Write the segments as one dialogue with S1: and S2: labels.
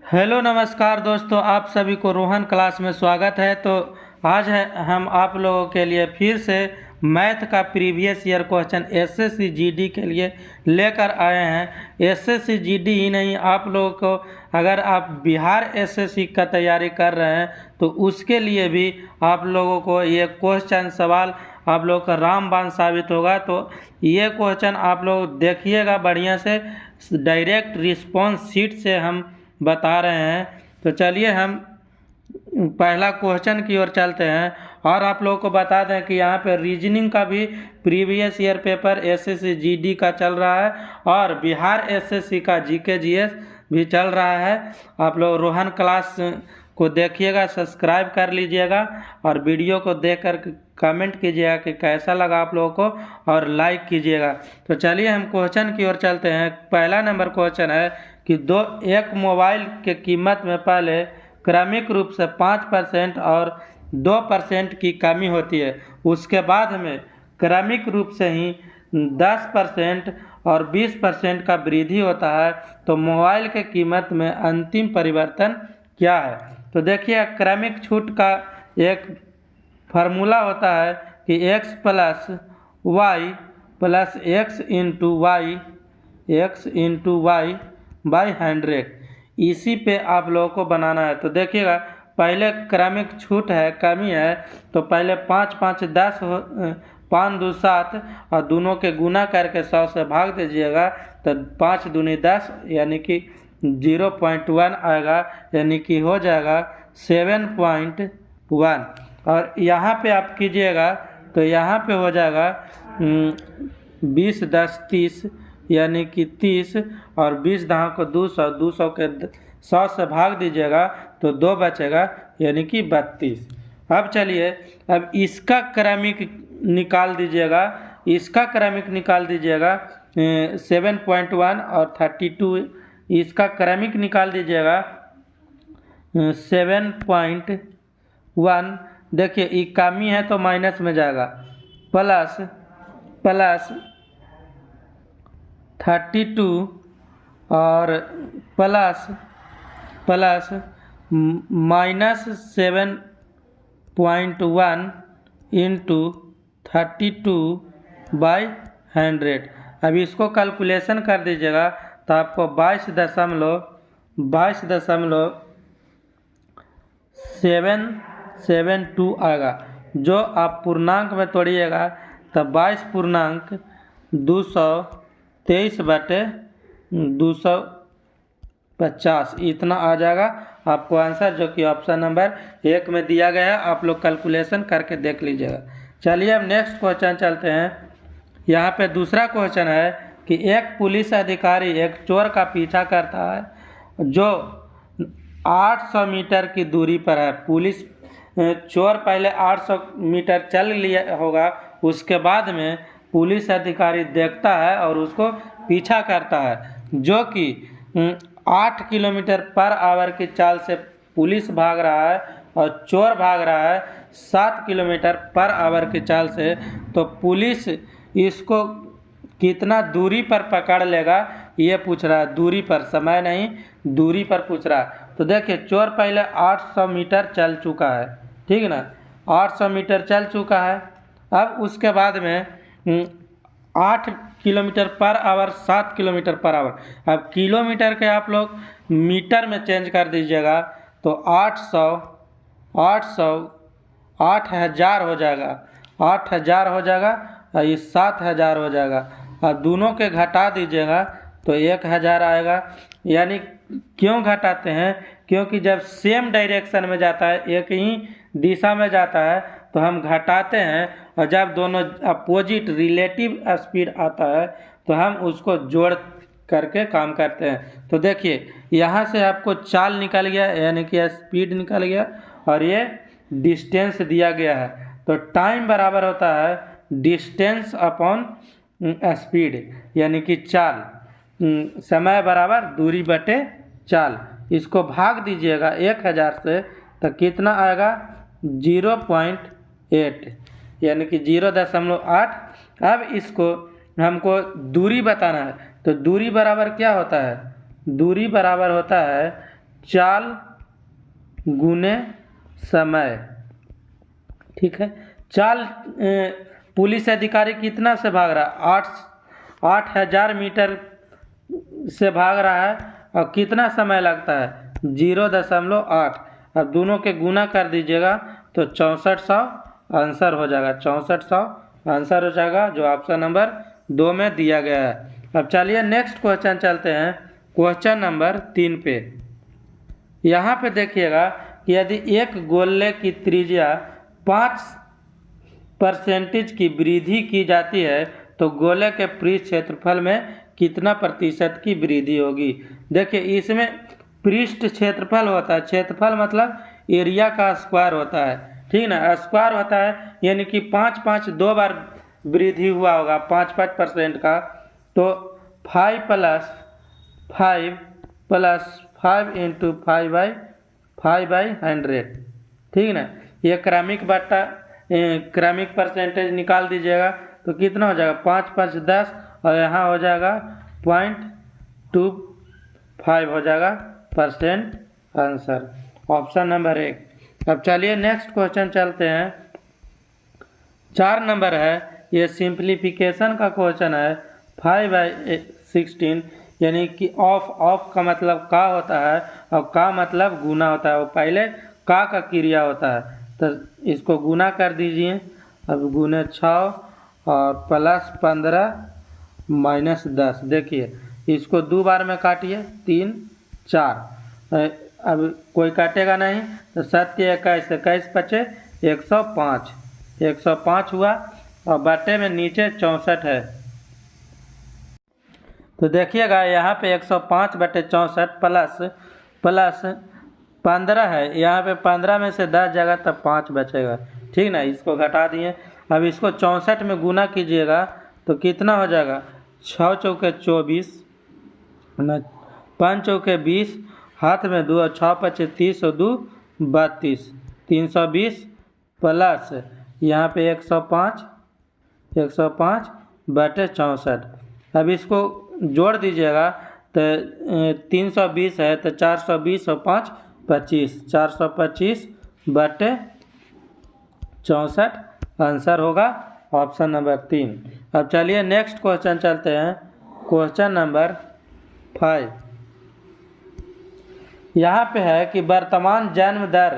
S1: Hello नमस्कार दोस्तों, आप सभी को रोहन क्लास में स्वागत है। तो आज हम आप लोगों के लिए फिर से मैथ का previous year question SSC GD के लिए लेकर आए हैं। एसएससी जीडी ही नहीं, आप लोगों को अगर आप बिहार एसएससी का तैयारी कर रहे हैं तो उसके लिए भी आप लोगों को ये क्वेश्चन सवाल आप लोगों का रामबाण साबित होगा। तो ये क्वेश्चन आप लोग देखिएगा बढ़िया से, डायरेक्ट रिस्पॉन्स शीट से हम बता रहे हैं। तो चलिए हम पहला क्वेश्चन की ओर चलते हैं। और आप लोगों को बता दें कि यहाँ पे रीजनिंग का भी previous year paper SSC GD का चल रहा है और बिहार एसएससी का जीके जीएस भी चल रहा है। आप लोग रोहन क्लास को देखिएगा, सब्सक्राइब कर लीजिएगा और वीडियो को देखकर कमेंट कीजिएगा कि कैसा लगा आप लोगों को और लाइक कीजिएगा। तो चलिए हम क्वेश्चन की ओर चलते हैं। पहला नंबर क्वेश्चन है कि एक मोबाइल के कीमत में पहले क्रमिक रूप से 5% और 2% की कमी होती है, उसके बाद में क्रमिक रूप से ही 10% और 20% का वृद्धि होता है, तो मोबाइल के कीमत में अंतिम परिवर्तन क्या है। तो देखिए, क्रमिक छूट का एक फार्मूला होता है कि x plus Y plus X into Y by 100, इसी पे आप लोगों को बनाना है। तो देखिएगा, पहले क्रमिक छूट है, कमी है, तो पहले 5 5 10 5 2 7 और दोनों के गुना करके 100 से भाग दीजिएगा, तो 5 दूनी 10 यानी कि 0.1 आएगा, यानी कि हो जाएगा 7.1। और यहाँ पे आप कीजिएगा तो यहाँ पे हो जाएगा 20 10 30 यानी कि 30 और 20 दहाँ को 200, 200 के 100 से भाग दीजिएगा तो 2 बचेगा यानी कि 32। अब चलिए, अब इसका क्रमिक निकाल दीजिएगा, इसका क्रमिक निकाल दीजिएगा 7.1 और 32, इसका क्रमिक निकाल दीजिएगा 7.1। देखिए, ये कमी है तो माइनस में जाएगा, प्लस 32 और प्लस माइनस 7.1 इंटू 32/100। अब इसको कैलकुलेशन कर दीजिएगा तो आपको 22.772 आएगा। जो आप पूर्णांक में तोड़िएगा तो 22.223/250 इतना आ जाएगा आपको आंसर, जो कि ऑप्शन नंबर 1 में दिया गया है। आप लोग कैलकुलेशन करके देख लीजिएगा। चलिए अब नेक्स्ट क्वेश्चन चलते हैं। यहाँ पे दूसरा क्वेश्चन है कि एक पुलिस अधिकारी एक चोर का पीछा करता है जो 800 मीटर की दूरी पर है। पुलिस चोर पहले 800 मीटर चल लिया होगा, उसके बाद में पुलिस अधिकारी देखता है और उसको पीछा करता है, जो कि 8 किलोमीटर पर आवर की चाल से पुलिस भाग रहा है और चोर भाग रहा है 7 किलोमीटर पर आवर की चाल से। तो पुलिस इसको कितना दूरी पर पकड़ लेगा ये पूछ रहा है, दूरी पर, समय नहीं, दूरी पर पूछ रहा है। तो देखिए, चोर पहले 800 मीटर चल चुका है, ठीक है ना, 800 मीटर चल चुका है। अब उसके बाद में 8 kilometre per hour 7 kilometre per hour, अब किलोमीटर के आप लोग मीटर में चेंज कर दीजिएगा तो 8,000 हो जाएगा, 8,000 हो जाएगा और ये 7,000 हो जाएगा। और दोनों के घटा दीजिएगा तो 1,000 आएगा। यानी क्यों घटाते हैं? क्योंकि जब सेम डायरेक्शन में जाता है, एक ही दिशा में जाता है, तो हम घटाते हैं, और जब दोनों अपोजिट रिलेटिव स्पीड आता है तो हम उसको जोड़ करके काम करते हैं। तो देखिए, यहाँ से आपको चाल निकल गया, यानी कि स्पीड निकल गया, और ये डिस्टेंस दिया गया है। तो टाइम बराबर होता है डिस्टेंस अपॉन स्पीड, यानी कि चाल, समय बराबर दूरी बटे चाल। इसको भाग दीजिएगा 1,000 से तो कितना आएगा 0.8, यानी कि 0.8। अब इसको हमको दूरी बताना है, तो दूरी बराबर क्या होता है? दूरी बराबर होता है चाल गुने समय। ठीक है, चाल पुलिस अधिकारी कितना से भाग रहा है? 8,000 मीटर से भाग रहा है और कितना समय लगता है? 0.8। अब दोनों के गुना कर दीजिएगा तो 6400 आंसर हो जाएगा। 6400 आंसर हो जाएगा जो ऑप्शन नंबर 2 में दिया गया है। अब चलिए नेक्स्ट क्वेश्चन चलते हैं, क्वेश्चन नंबर 3 पे। यहाँ पे देखिएगा कि यदि एक गोले की त्रिज्या 5% की वृद्धि की जाती है तो गोले के पृष्ठ क्षेत्रफल में कितना प्रतिशत की वृद्धि होगी? देखिए इसमें पृष्ठ क्षेत्रफल होता है, क्षेत्रफल मतलब एरिया का स्क्वायर होता है, ठीक ना, स्क्वायर होता है, यानी कि 5 2 बार वृद्धि हुआ होगा 5% का, तो 5 प्लस 5 इंटू 5/100, ठीक ना। ये क्रमिक परसेंटेज निकाल दीजिएगा तो कितना हो जाएगा? 5 5 10 और यहाँ हो जाएगा 0.25 हो जाएगा परसेंट आंसर, ऑप्शन नंबर 1। अब चलिए नेक्स्ट क्वेश्चन चलते हैं, 4 नंबर है, ये सिंप्लीफिकेशन का क्वेश्चन है। 5/16 यानी कि ऑफ का मतलब का होता है और का मतलब गुना होता है, वो पहले का क्रिया होता है, तो इसको गुना कर दीजिए। अब गुने 6 और प्लस 15 माइनस 10, देखिए इसको 2 बार में काटिए, 3 4, अब कोई काटेगा नहीं तो 7 के 21, 21 बचे 105 हुआ और बटे में नीचे 64 है, तो देखिएगा यहाँ पे 105/64 प्लस 15 है, यहाँ पे 15 में से 10 जाएगा तब 5 बचेगा, ठीक ना। इसको घटा दिए, अब इसको 64 में गुना कीजिएगा तो कितना हो जाएगा? 6 चौके 24, 5 चौके 20, हाथ में 2 और 6 पचे 30 और 2 32, 320 प्लस यहाँ पे 105/64। अब इसको जोड़ दीजिएगा तो 320 है तो 420 और 5 25, 425/64 आंसर होगा ऑप्शन नंबर 3। अब चलिए नेक्स्ट क्वेश्चन चलते हैं, क्वेश्चन नंबर 5। यहाँ पे है कि वर्तमान जन्म दर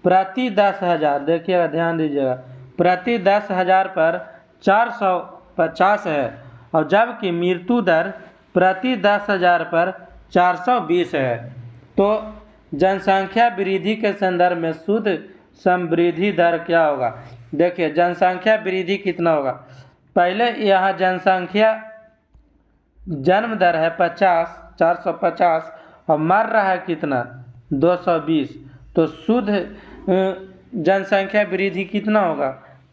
S1: प्रति 10,000, देखिएगा ध्यान दीजिएगा, प्रति 10,000 पर 450 है और जबकि मृत्यु दर प्रति 10,000 पर 420 है, तो जनसंख्या वृद्धि के संदर्भ में शुद्ध समवृद्धि दर क्या होगा? देखिए जनसंख्या वृद्धि कितना होगा? पहले यहाँ जनसंख्या जन्म दर है 450 और मर रहा है कितना? 220, तो शुद्ध जनसंख्या वृद्धि कितना होगा?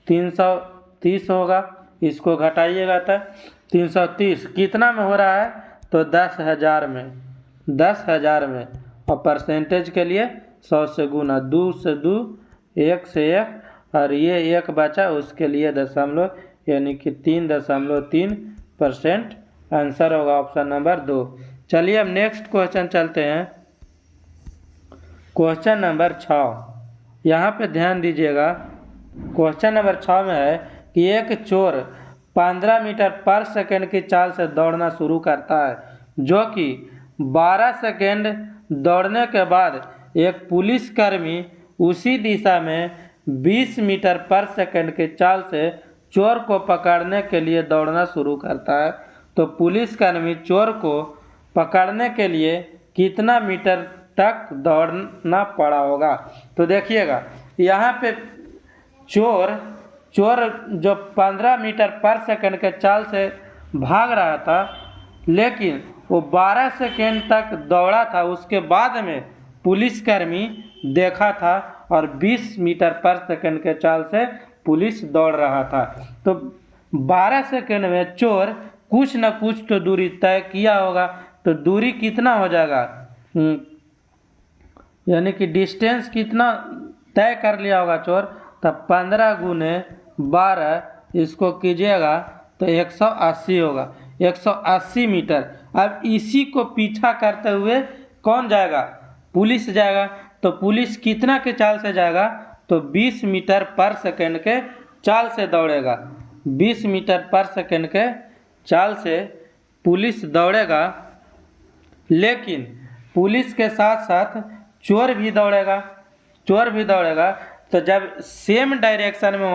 S1: 330 होगा। इसको घटाइएगा तो 330 कितना में हो रहा है? तो 10,000 में, 10,000 में, और परसेंटेज के लिए 100 से गुना, 2 से 2, 1 से 1, और ये 1 बचा उसके लिए दशमलव, यानी कि 3.3% आंसर होगा ऑप्शन नंबर 2। चलिए अब नेक्स्ट क्वेश्चन चलते हैं, क्वेश्चन नंबर 6। यहाँ पे ध्यान दीजिएगा, क्वेश्चन नंबर 6 में है कि एक चोर 15 मीटर पर सेकंड की चाल से दौड़ना शुरू करता है, जो कि 12 सेकंड दौड़ने के बाद एक पुलिसकर्मी उसी दिशा में 20 मीटर पर सेकंड की चाल से चोर को पकड़ने के लिए दौड़ना शुरू करता है, तो पुलिसकर्मी चोर को पकड़ने के लिए कितना मीटर तक दौड़ना पड़ा होगा? तो देखिएगा यहाँ पे चोर जो 15 मीटर पर सेकंड के चाल से भाग रहा था, लेकिन वो 12 सेकंड तक दौड़ा था, उसके बाद में पुलिसकर्मी देखा था और 20 मीटर पर सेकंड के चाल से पुलिस दौड़ रहा था, तो 12 सेकंड में चोर कुछ न कुछ तो दूरी तय किया होगा, तो दूरी कितना हो जाएगा? यानी कि डिस्टेंस कितना तय कर लिया होगा चोर, तब 15 गुने 12 इसको कीजिएगा तो 180 होगा, 180 मीटर। अब इसी को पीछा करते हुए कौन जाएगा? पुलिस जाएगा तो पुलिस कितना के चाल से जाएगा, तो 20 मीटर पर सेकंड के चाल से दौड़ेगा। 20 मीटर पर सेकंड के चाल से पुलिस दौड़ेगा। लेकिन पुलिस के साथ साथ चोर भी दौड़ेगा। चोर भी दौड़ेगा तो जब सेम डायरेक्शन में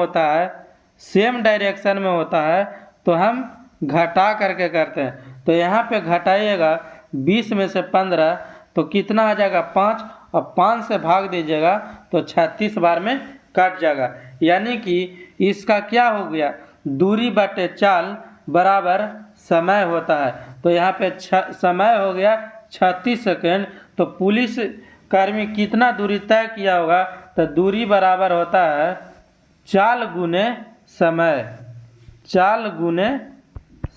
S1: होता है तो हम घटा करके करते हैं। तो यहाँ पे घटाइएगा 20 में से 15 तो कितना आ जाएगा 5, और 5 से भाग दीजिएगा तो 36 बार में कट जाएगा। यानी कि इसका क्या हो गया, दूरी बटे चाल बराबर समय होता है। तो यहाँ पे समय हो गया 36 सेकेंड। तो पुलिस कर्मी कितना दूरी तय किया होगा, तो दूरी बराबर होता है चाल गुने समय। चाल गुने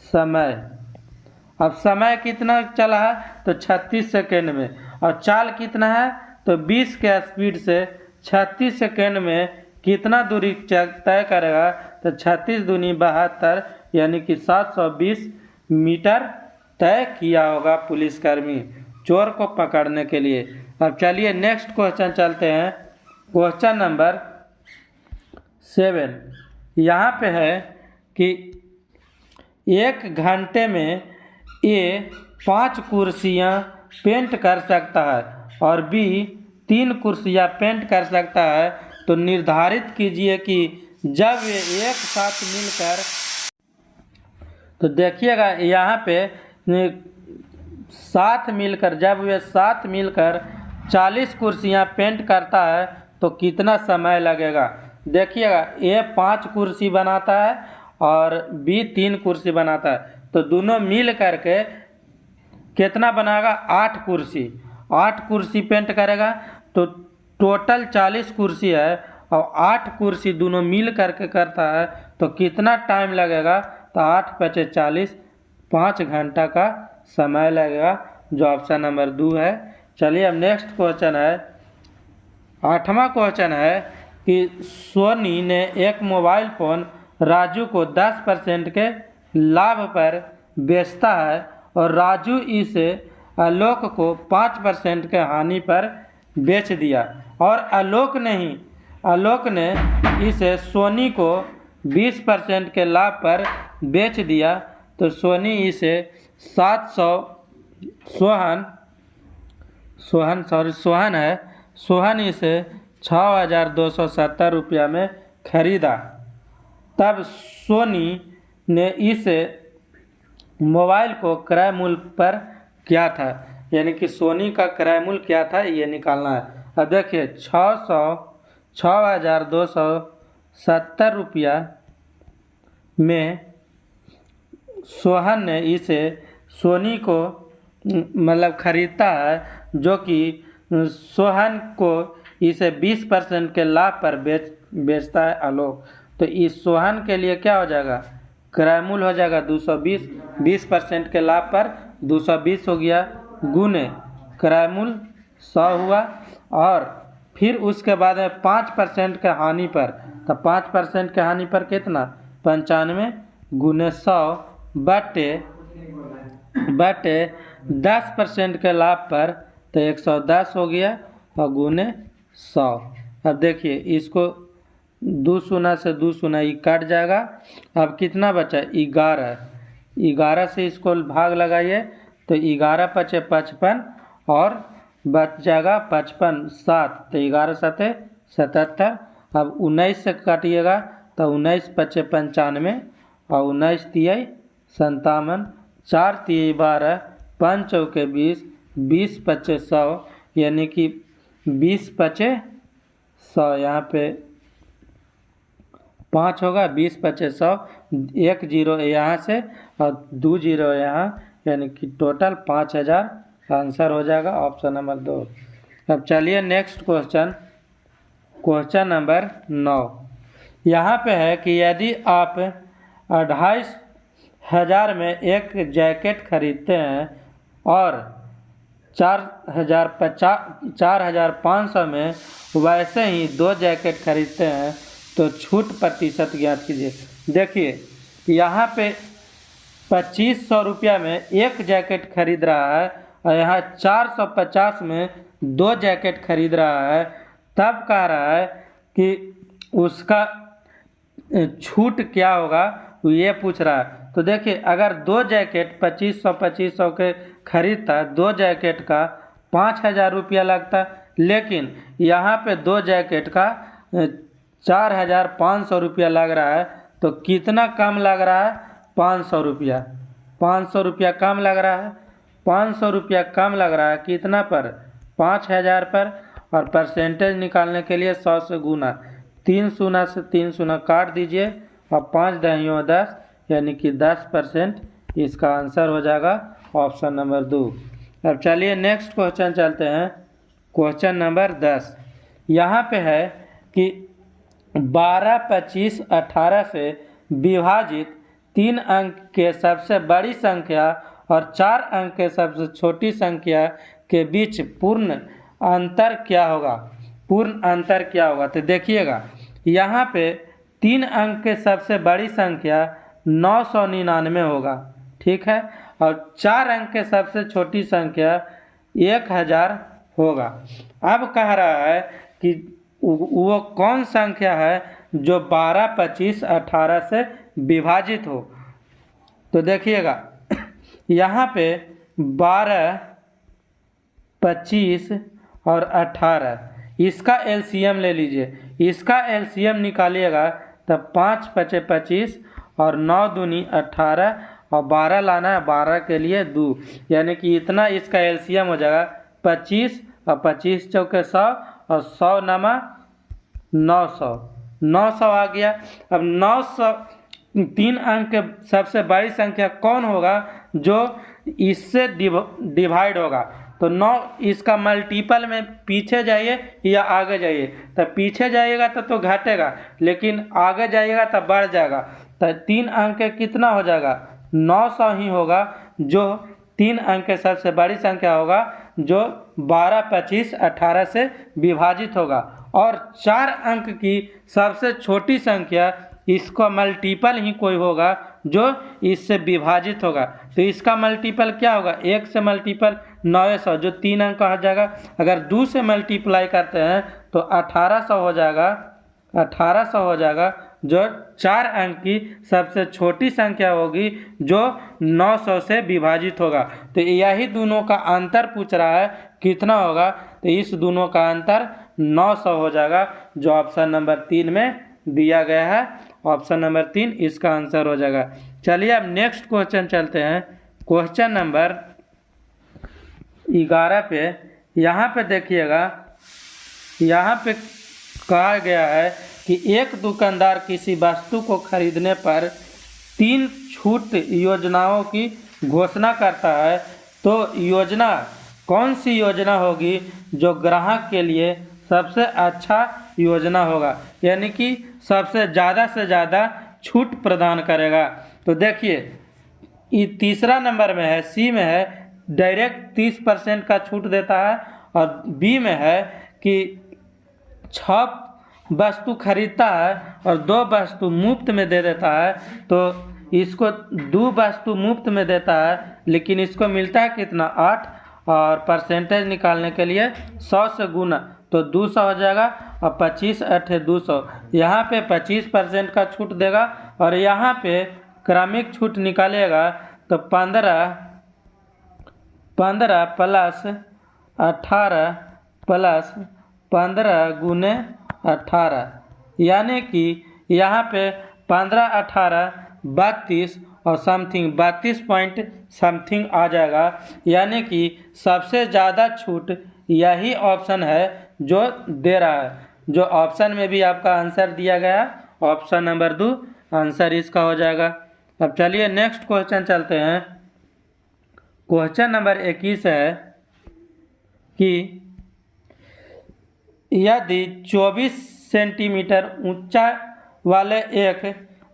S1: समय। अब समय कितना चला है, तो 36 सेकेंड में, और चाल कितना है, तो 20 के स्पीड से 36 सेकेंड में कितना दूरी तय करेगा, तो 36 दूनी 72 यानी कि 720 मीटर तय किया होगा पुलिसकर्मी चोर को पकड़ने के लिए। अब चलिए नेक्स्ट क्वेश्चन चलते हैं। क्वेश्चन नंबर 7 यहाँ पे है कि 1 घंटे में ए 5 कुर्सियाँ पेंट कर सकता है और बी 3 कुर्सियाँ पेंट कर सकता है। तो निर्धारित कीजिए कि जब वे एक साथ मिलकर, तो देखिएगा यहाँ पे जब वे साथ मिलकर 40 कुर्सियाँ पेंट करता है तो कितना समय लगेगा। देखिएगा ए 5 कुर्सी बनाता है और बी 3 कुर्सी बनाता है, तो दोनों मिल करके कितना बनाएगा, 8 कुर्सी। 8 कुर्सी पेंट करेगा तो टोटल 40 कुर्सी है, और 8 कुर्सी दोनों मिल करके करता है तो कितना टाइम लगेगा, तो 8 × 40 5 घंटा का समय लगेगा, जो ऑप्शन नंबर 2 है। चलिए अब नेक्स्ट क्वेश्चन है। 8वां क्वेश्चन है कि सोनी ने एक मोबाइल फ़ोन राजू को 10% के लाभ पर बेचता है और राजू इसे आलोक को 5% के हानि पर बेच दिया, और आलोक ने इसे सोनी को 20% के लाभ पर बेच दिया। तो सोनी इसे सोहन इसे 6,270 रुपया में खरीदा। तब सोनी ने इसे मोबाइल को क्रय मूल्य पर क्या था, यानी कि सोनी का क्रय मूल्य क्या था, ये निकालना है। अब देखिए 6,270 रुपया में सोहन ने इसे सोनी को मतलब खरीदता है, जो कि सोहन को इसे 20% के लाभ पर बेचता है आलोक। तो इस सोहन के लिए क्या हो जाएगा, क्रय मूल्य हो जाएगा 220, 20% के लाभ पर 220 हो गया, गुने क्रय मूल्य 100 हुआ, और फिर उसके बाद में 5% के हानि पर, तो 5% के हानि पर कितना 95 गुने 100 बटे 10% के लाभ पर, तो 110 हो गया, और गुने 100। अब देखिए इसको 2 शून्य से 2 शून्य ये कट जाएगा। अब कितना बचा, 11 से इसको भाग लगाइए तो 11 × 5 = 55, और बच जाएगा 55 7, तो 11 × 7 = 77। अब 19 से काटिएगा तो 19 × 5 = 95, और 19 × 3 = 57, 4 × 3 = 12, 5 × 4 = 20, 20 × 5 = 100, यानी कि 20 × 5 = 100। यहाँ पे 5 होगा, 20 × 5 = 100, 1 0 यहाँ से और 2 0 यहाँ, यानी कि टोटल 5000 आंसर हो जाएगा, ऑप्शन नंबर 2। अब चलिए नेक्स्ट क्वेश्चन नंबर 9। यहाँ पे है कि यदि आप 2500 में एक जैकेट खरीदते हैं और 4500 में वैसे ही 2 जैकेट खरीदते हैं तो छूट प्रतिशत ज्ञात कीजिए। देखिए यहाँ पे 2500 रुपया में एक जैकेट खरीद रहा है, और यहाँ 450 में 2 जैकेट खरीद रहा है, तब कह रहा है कि उसका छूट क्या होगा, वो ये पूछ रहा है। तो देखिए, अगर 2 जैकेट 2500 के खरीदता है, 2 जैकेट का 5000 रुपया लगता, लेकिन यहाँ पे 2 जैकेट का 4500 रुपया लग रहा है। तो कितना कम लग रहा है? 500 रुपया। 500 रुपया कम लग रहा है। 500 रुपया कम लग रहा है कितना पर? 5000 पर। और परसेंटेज निकालने के लिए 100 से गुना, 3 शून्य से 3 शून्य काट दीजिए और 5 दहियों 10, यानी कि 10%। इसका आंसर हो जाएगा ऑप्शन नंबर 2। अब चलिए नेक्स्ट क्वेश्चन चलते हैं। क्वेश्चन नंबर 10 यहाँ पे है कि 12, 25, 18 से विभाजित 3 अंक के सबसे बड़ी संख्या और 4 अंक के सबसे छोटी संख्या के बीच पूर्ण अंतर क्या होगा? पूर्ण अंतर क्या होगा? तो देखिएगा, यहाँ पे 3 अंक के सबसे बड़ी संख्या 999 होगा, ठीक है, और 4 अंक के सबसे छोटी संख्या 1000 होगा। अब कह रहा है कि वो कौन संख्या है जो 12, 25, 18 से विभाजित हो। तो देखिएगा, यहाँ पे 12, 25 और 18, इसका एलसीएम ले लीजिए। इसका एलसीएम निकालिएगा तब 5 पचे 25 और 9 दूनी 18 और 12 लाना है, 12 के लिए 2, यानी कि इतना इसका एलसीएम हो जाएगा 25 और 25 चौके 100 और 100 नमा 900। 900 आ गया। अब 900 3 अंक के सबसे बड़ी संख्या कौन होगा जो इससे डिवाइड होगा? तो 9 इसका मल्टीपल में पीछे जाइए या आगे जाइए। तो पीछे जाइएगा तो घटेगा, लेकिन आगे जाइएगा तो बढ़ जाएगा। तो 3 अंक के कितना हो जाएगा? 900 ही होगा, जो 3 अंक के सबसे बड़ी संख्या होगा, जो 12, 25, 18 से विभाजित होगा। और 4 अंक की सबसे छोटी संख्या, इसका मल्टीपल ही कोई होगा जो इससे विभाजित होगा। तो इसका मल्टीपल क्या होगा? 1 से मल्टीपल 900, जो 3 अंक का हो जाएगा। अगर 2 से मल्टीप्लाई करते हैं तो 1800 हो जाएगा। 1800 हो जाएगा, जो 4 अंक की सबसे छोटी संख्या होगी, जो 900 से विभाजित होगा। तो यही दोनों का अंतर पूछ रहा है, कितना होगा? तो इस दोनों का अंतर 900 हो जाएगा, जो ऑप्शन नंबर 3 में दिया गया है। ऑप्शन नंबर 3 इसका आंसर हो जाएगा। चलिए अब नेक्स्ट क्वेश्चन चलते हैं। क्वेश्चन नंबर 11 पे, यहाँ पे देखिएगा, यहाँ पे कहा गया है कि एक दुकानदार किसी वस्तु को खरीदने पर 3 छूट योजनाओं की घोषणा करता है। तो योजना कौन सी योजना होगी जो ग्राहक के लिए सबसे अच्छा योजना होगा, यानी कि सबसे ज़्यादा से ज़्यादा छूट प्रदान करेगा? तो देखिए, ये तीसरा नंबर में है, सी में है डायरेक्ट 30% का छूट देता है, और बी में है कि 6 वस्तु खरीदता है और 2 वस्तु मुफ्त में दे देता है। तो इसको 2 वस्तु मुफ्त में देता है, लेकिन इसको मिलता है कितना? 8, और परसेंटेज निकालने के लिए 100 से गुना, तो 200 हो जाएगा। और 25 8 200, यहाँ पे 25% का छूट देगा। और यहाँ पे क्रमिक छूट निकालेगा तो 15 प्लस 18 प्लस 15 गुने 18, यानी कि यहाँ पे 15, 18, 32 और समथिंग 32 पॉइंट समथिंग आ जाएगा। यानी कि सबसे ज़्यादा छूट यही ऑप्शन है जो दे रहा है, जो ऑप्शन में भी आपका आंसर दिया गया, ऑप्शन नंबर 2 आंसर इसका हो जाएगा। अब चलिए नेक्स्ट क्वेश्चन चलते हैं। क्वेश्चन नंबर 21 है कि यदि 24 सेंटीमीटर ऊंचा वाले एक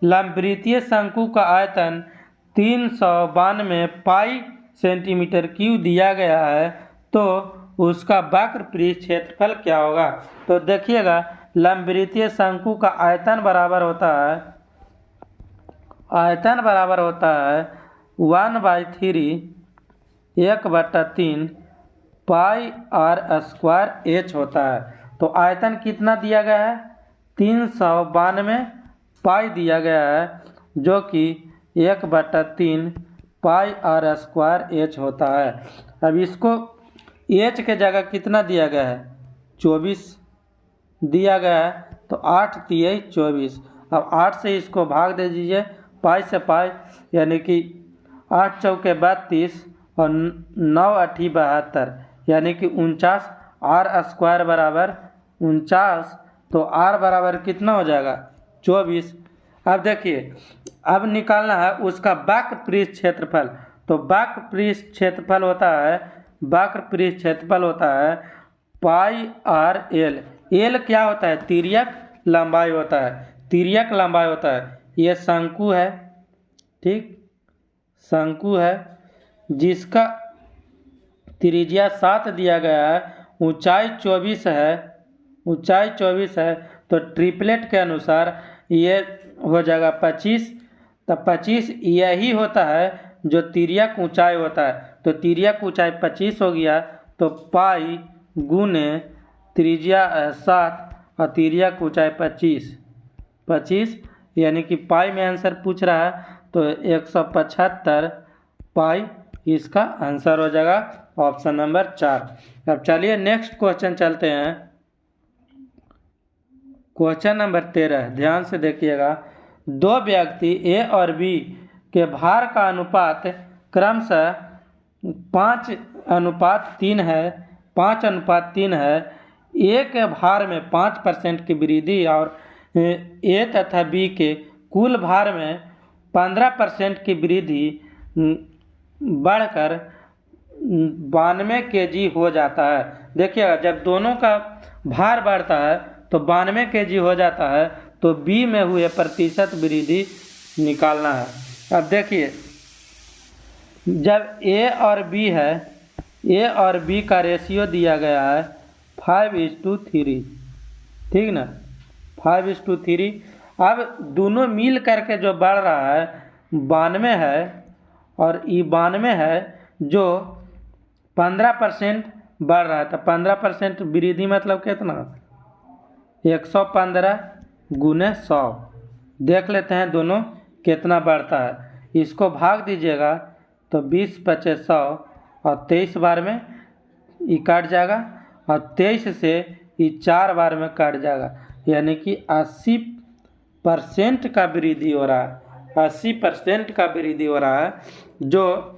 S1: लंबवृत्तीय शंकु का आयतन 392 पाई सेंटीमीटर क्यूब दिया गया है, तो उसका वक्र पृष्ठ क्षेत्रफल क्या होगा? तो देखिएगा, लंबवृत्तीय शंकु का आयतन बराबर होता है 1/3 1/3 पाई आर स्क्वायर एच होता है। तो आयतन कितना दिया गया है? 392 पाई दिया गया है, जो कि 1/3 पाई आर स्क्वायर एच होता है। अब इसको एच के जगह कितना दिया गया है? 24 दिया गया है, तो 8 तियाई 24। अब 8 से इसको भाग दे दीजिए पाई से पाई, यानी कि 8 चौके 32 और 9 अठी 72, यानी कि 49 आर स्क्वायर बराबर 49। तो आर बराबर कितना हो जाएगा? 24। अब देखिए, अब निकालना है उसका वक्र पृष्ठ क्षेत्रफल। तो वक्र पृष्ठ क्षेत्रफल होता है पाई आर एल। एल क्या होता है? तिर्यक लंबाई होता है। तिर्यक लंबाई होता है। ये शंकु है, ठीक, शंकु है जिसका त्रिज्या 7 दिया गया है, ऊंचाई 24 है। तो ट्रिपलेट के अनुसार ये हो जाएगा 25। तो 25 यही होता है जो तिर्यक ऊंचाई होता है। तो तिर्यक ऊंचाई 25 हो गया, तो पाई गुने त्रिज्या 7 और तिर्यक ऊंचाई 25, यानी कि पाई में आंसर पूछ रहा है, तो 175 पाई इसका आंसर हो जाएगा, ऑप्शन नंबर 4। अब चलिए नेक्स्ट क्वेश्चन चलते हैं। क्वेश्चन नंबर 13, ध्यान से देखिएगा। दो व्यक्ति ए और बी के भार का अनुपात क्रमशः 5:3 है। 5:3 है। ए के भार में 5% की वृद्धि और ए तथा बी के कुल भार में 15% की वृद्धि बढ़कर 92 kg हो जाता है। देखिएगा, जब दोनों का भार बढ़ता है तो 92 kg हो जाता है, तो बी में हुए प्रतिशत वृद्धि निकालना है। अब देखिए, जब ए और बी है, ए और बी का रेशियो दिया गया है 5:3, ठीक ना, 5:3। अब दोनों मिल करके जो बढ़ रहा है 92 है, और ये 92 है जो 15% बढ़ रहा है। तो 15% वृद्धि मतलब कितना? 115 गुने 100। देख लेते हैं दोनों कितना बढ़ता है। इसको भाग दीजिएगा तो 20×5 100, और 23 बार में ये काट जाएगा, और 23 से ये 4 बार में काट जाएगा, यानी कि 80% का वृद्धि हो रहा है। 80% का वृद्धि हो रहा है, जो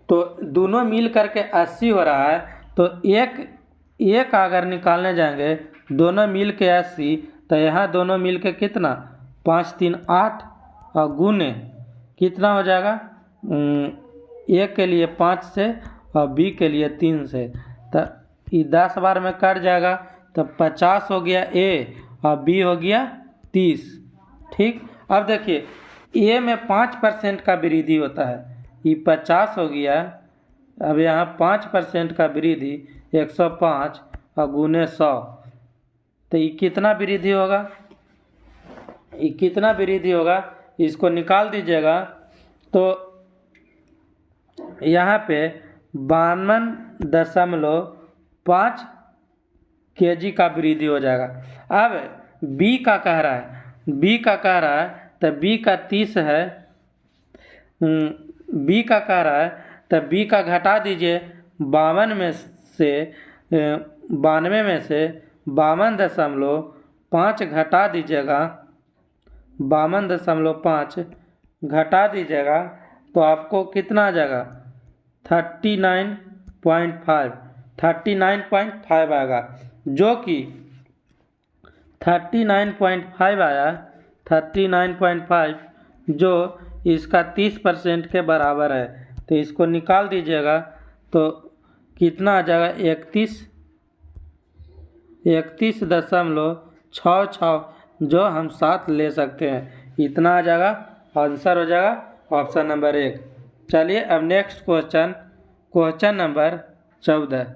S1: तो दोनों मिल करके 80 हो रहा है। तो एक अगर निकालने जाएंगे दोनों मिल के 80, तो यहाँ दोनों मिल के कितना? 5 3 8, और गुने कितना हो जाएगा? ए के लिए 5 से और बी के लिए 3 से, तो ये 10 बार में कट जाएगा, तो 50 हो गया ए और बी हो गया 30, ठीक। अब देखिए, ए में 5% का वृद्धि होता है, ये 50 हो गया। अब यहाँ 5% का वृद्धि 105 और गुने 100, तो ये कितना वृद्धि होगा? ये कितना वृद्धि होगा इसको निकाल दीजिएगा। तो यहाँ पे 52.5 kg का वृद्धि हो जाएगा। अब बी का कह रहा है, तो बी का 30 है, बी का कह रहा है, तो बी का घटा दीजिए 92 में से 52.5 घटा दीजिएगा, 52.5 घटा दीजिएगा, तो आपको कितना आ जाएगा? 39.5 आएगा, जो कि 39.5 आया। 39.5 जो इसका 30% के बराबर है। तो इसको निकाल दीजिएगा तो कितना आ जाएगा? 31.66, जो हम 7 ले सकते हैं, इतना आ जाएगा, आंसर हो जाएगा ऑप्शन नंबर 1। चलिए अब नेक्स्ट क्वेश्चन नंबर 14।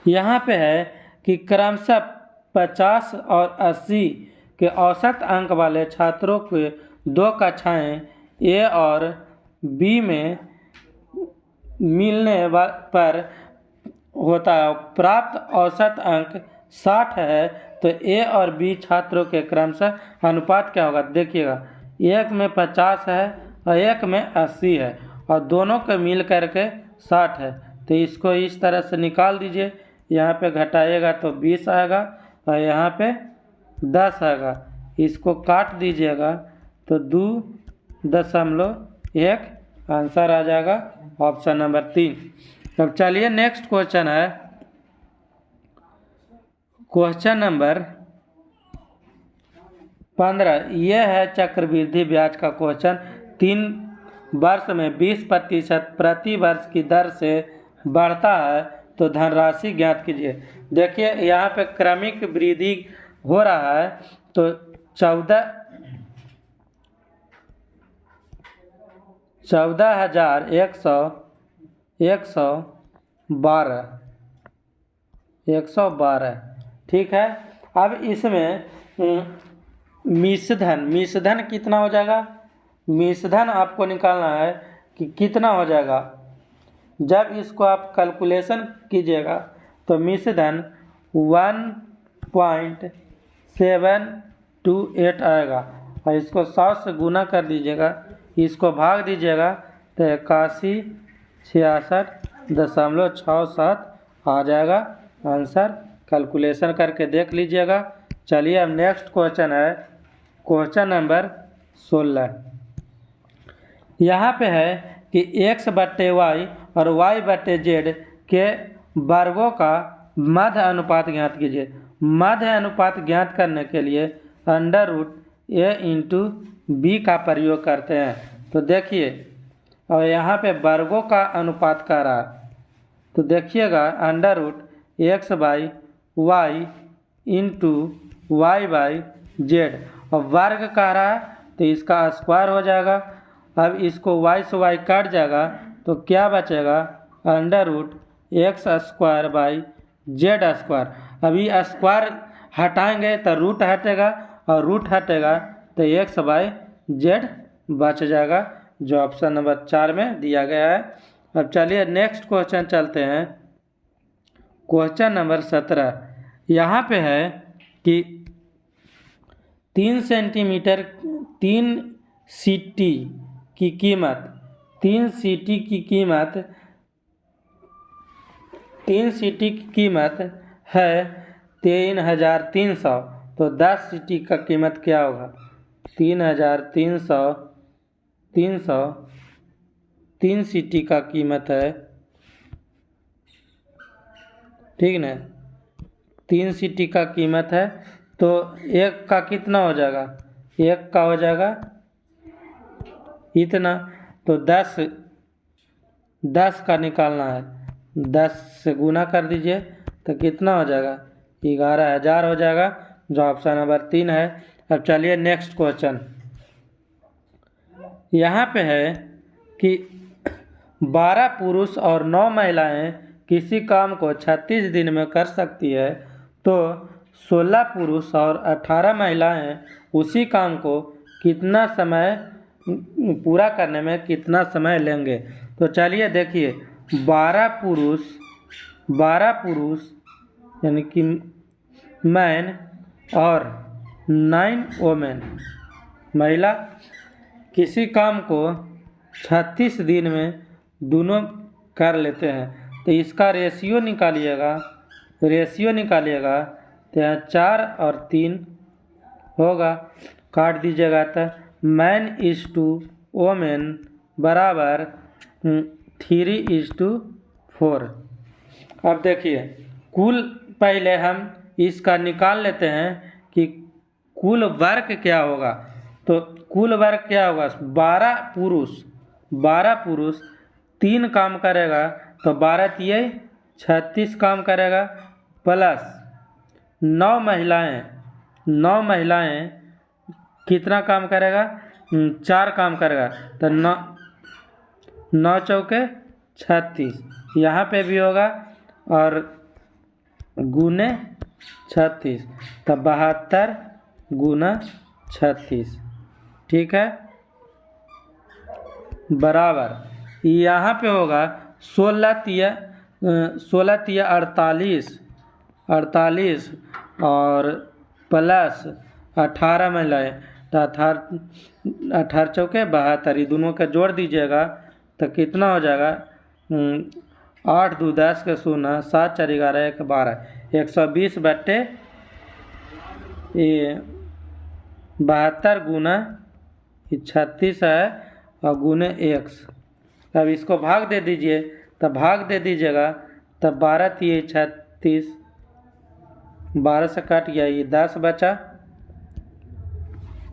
S1: यहाँ पे है कि क्रमशः 50 और 80 के औसत अंक वाले छात्रों के 2 कक्षाएं ए और बी में पर होता है। प्राप्त औसत अंक 60 है तो ए और बी छात्रों के क्रमशः अनुपात क्या होगा? देखिएगा, एक में 50 है और एक में 80 है और दोनों के मिल करके 60 है, तो इसको इस तरह से निकाल दीजिए। यहाँ पे घटाइएगा तो 20 आएगा और यहाँ पे 10 आएगा। इसको काट दीजिएगा तो 2.1 आंसर आ जाएगा ऑप्शन नंबर 3। अब चलिए नेक्स्ट क्वेश्चन है, क्वेश्चन नंबर 15। यह है चक्रवृद्धि ब्याज का क्वेश्चन। 3 वर्ष में 20% प्रति वर्ष की दर से बढ़ता है तो धनराशि ज्ञात कीजिए। देखिए यहाँ पे क्रमिक वृद्धि हो रहा है तो 14,112 ठीक है। अब इसमें मिश्रधन कितना हो जाएगा? मिश्रधन आपको निकालना है कि कितना हो जाएगा। जब इसको आप कैलकुलेशन कीजिएगा तो मिश्रधन 1.728 आएगा और इसको 100 से गुना कर दीजिएगा, इसको भाग दीजिएगा तो 8166.67 आ जाएगा आंसर। कैलकुलेशन करके देख लीजिएगा। चलिए अब नेक्स्ट क्वेश्चन है, क्वेश्चन नंबर 16। यहाँ पे है कि x/y और y/z के वर्गों का मध्य अनुपात ज्ञात कीजिए। मध्य अनुपात ज्ञात करने के लिए √a/b का प्रयोग करते हैं। तो देखिए, और यहाँ पे वर्गों का अनुपात कह रहा है तो देखिएगा √x/y × y/z और वर्ग कह रहा है तो इसका स्क्वायर हो जाएगा। अब इसको y से y कट जाएगा तो क्या बचेगा? √x² अभी स्क्वायर हटाएंगे तो रूट हटेगा और रूट हटेगा तो x/z बच जाएगा, जो ऑप्शन नंबर 4 में दिया गया है। अब चलिए नेक्स्ट क्वेश्चन चलते हैं, क्वेश्चन नंबर 17। यहाँ पे है कि 3 सेंटीमीटर 3 सीटी की कीमत 3 सीटी की कीमत है 3,300, तो 10 सीटी का कीमत क्या होगा? 3 सीटी का कीमत है, ठीक ना? 3 सीटी का कीमत है तो एक का कितना हो जाएगा? एक का हो जाएगा इतना, तो 10 का निकालना है, 10 से गुना कर दीजिए तो कितना हो जाएगा? 11,000 हो जाएगा, जो ऑप्शन नंबर 3 है। अब चलिए नेक्स्ट क्वेश्चन, यहाँ पे है कि 12 पुरुष और 9 महिलाएं किसी काम को 36 दिन में कर सकती है तो 16 पुरुष और 18 महिलाएं उसी काम को कितना समय पूरा करने में कितना समय लेंगे? तो चलिए देखिए, 12 पुरुष यानी कि मैन और 9 वोमेन महिला किसी काम को 36 दिन में दोनों कर लेते हैं, तो इसका रेशियो निकालिएगा तो यहाँ 4 और 3 होगा, काट दीजिएगा तो मैन/वोमेन बराबर 3/4। अब देखिए कुल, पहले हम इसका निकाल लेते हैं कि कुल वर्क क्या होगा। तो कुल वर्क क्या होगा? 12 पुरुष 3 काम करेगा तो 12 तिये 36 काम करेगा, प्लस 9 महिलाएं कितना काम करेगा? 4 काम करेगा, तो 9 चौके 36 यहाँ पे भी होगा और गुने 36, तो 72 गुना 36, ठीक है, बराबर यहाँ पे होगा 16 48 और प्लस 18 में लाए तो 18 चौके 72, ये दोनों का जोड़ दीजिएगा तो कितना हो जाएगा? 8 2 10 के 0, 7 4 11 1 12, 120 बट्टे ये 72 गुना 36 है और गुने x। अब इसको भाग दे दीजिए, तब भाग दे दीजिएगा तब 12 3 36, 12 से कट गया, ये 10 बचा,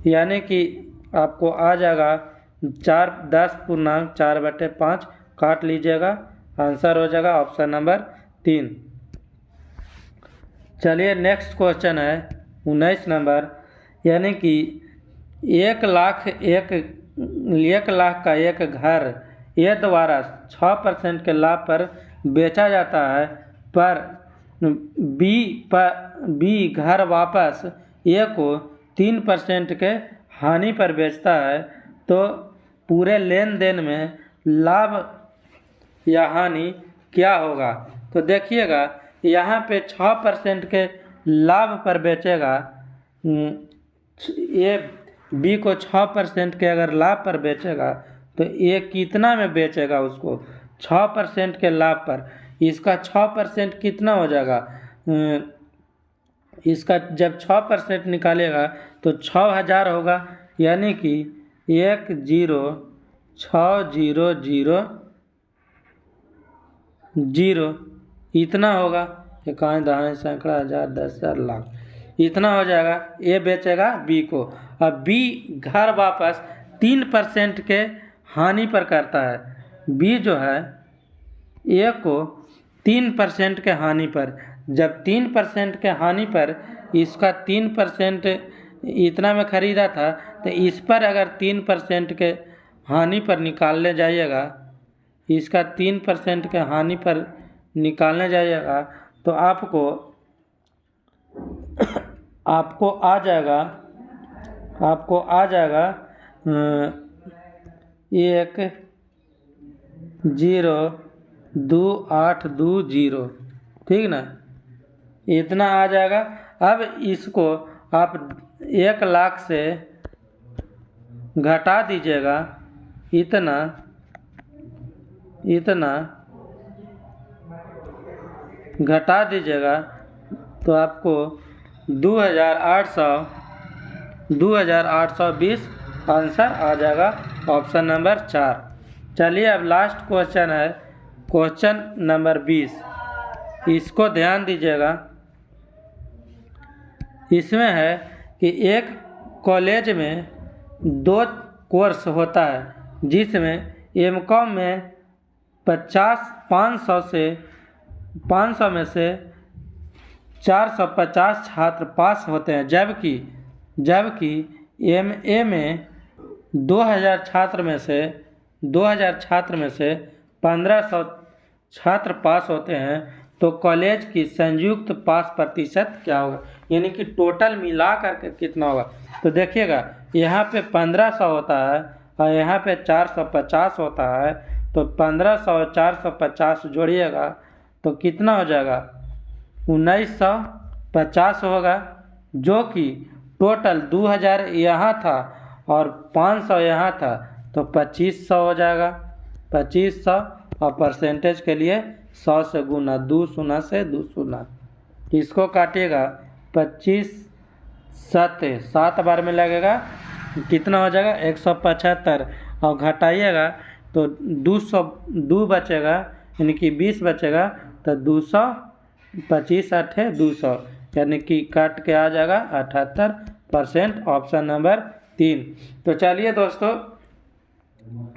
S1: यानी कि आपको आ जाएगा 10.4/5, काट लीजिएगा, आंसर हो जाएगा ऑप्शन नंबर 3। चलिए नेक्स्ट क्वेश्चन है 19 नंबर, यानी कि 1 लाख का एक घर ए द्वारा 6% के लाभ पर बेचा जाता है, पर बी घर वापस ए को 3% के हानि पर बेचता है, तो पूरे लेन देन में लाभ या हानि क्या होगा? तो देखिएगा यहाँ पे 6% के लाभ पर बेचेगा, ये बी को 6% के अगर लाभ पर बेचेगा तो ये कितना में बेचेगा उसको? 6% के लाभ पर। इसका 6% कितना हो जाएगा? इसका जब 6% निकालेगा तो 6000 होगा, यानी कि 10600 इतना होगा। इकाई दहाई सैकड़ा हज़ार 10,000 लाख इतना हो जाएगा। ए बेचेगा बी को। अब बी घर वापस 3% के हानि पर करता है। बी जो है ए को 3% के हानि पर, जब 3% के हानि पर इसका 3% इतना में ख़रीदा था, तो इस पर अगर 3% के हानि पर निकालने जाइएगा, इसका 3% के हानि पर निकालने जाइएगा तो आपको आ जाएगा 1,02820, ठीक ना, इतना आ जाएगा। अब इसको आप 1 लाख से घटा दीजिएगा, इतना घटा दीजिएगा तो आपको 2,820 आंसर आ जाएगा ऑप्शन नंबर 4। चलिए अब लास्ट क्वेश्चन है क्वेश्चन नंबर 20, इसको ध्यान दीजिएगा। इसमें है कि एक कॉलेज में 2 कोर्स होता है, जिसमें एमकॉम में 500 में से 450 छात्र पास होते हैं, जबकि एमए में 2000 छात्र में से 1500 छात्र पास होते हैं, तो कॉलेज की संयुक्त पास प्रतिशत क्या होगा? यानी कि टोटल मिला करके कितना होगा? तो देखिएगा यहाँ पे 1500 होता है और यहाँ पे 450 होता है, तो 1500 और 450 जोड़िएगा तो कितना हो जाएगा? 1950 होगा, जो कि टोटल 2000 यहाँ था और 500 यहाँ था, तो 2500 हो जाएगा। 2500 और परसेंटेज के लिए 100 से गुना, 2 शून्य से 2 शून्य, इसको काटिएगा 25 7 बार में लगेगा, कितना हो जाएगा? 175, और घटाइएगा तो 2 बचेगा, यानी कि 20 बचेगा, तो 200 25 8 200, यानी कि काट के आ जाएगा 78%, ऑप्शन नंबर 3। तो चलिए दोस्तों,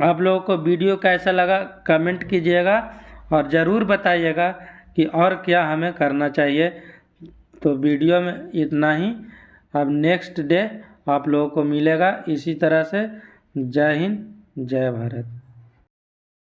S1: आप लोगों को वीडियो कैसा लगा कमेंट कीजिएगा और ज़रूर बताइएगा कि और क्या हमें करना चाहिए। तो वीडियो में इतना ही, अब नेक्स्ट डे आप लोगों को मिलेगा इसी तरह से। जय हिंद, जय भारत।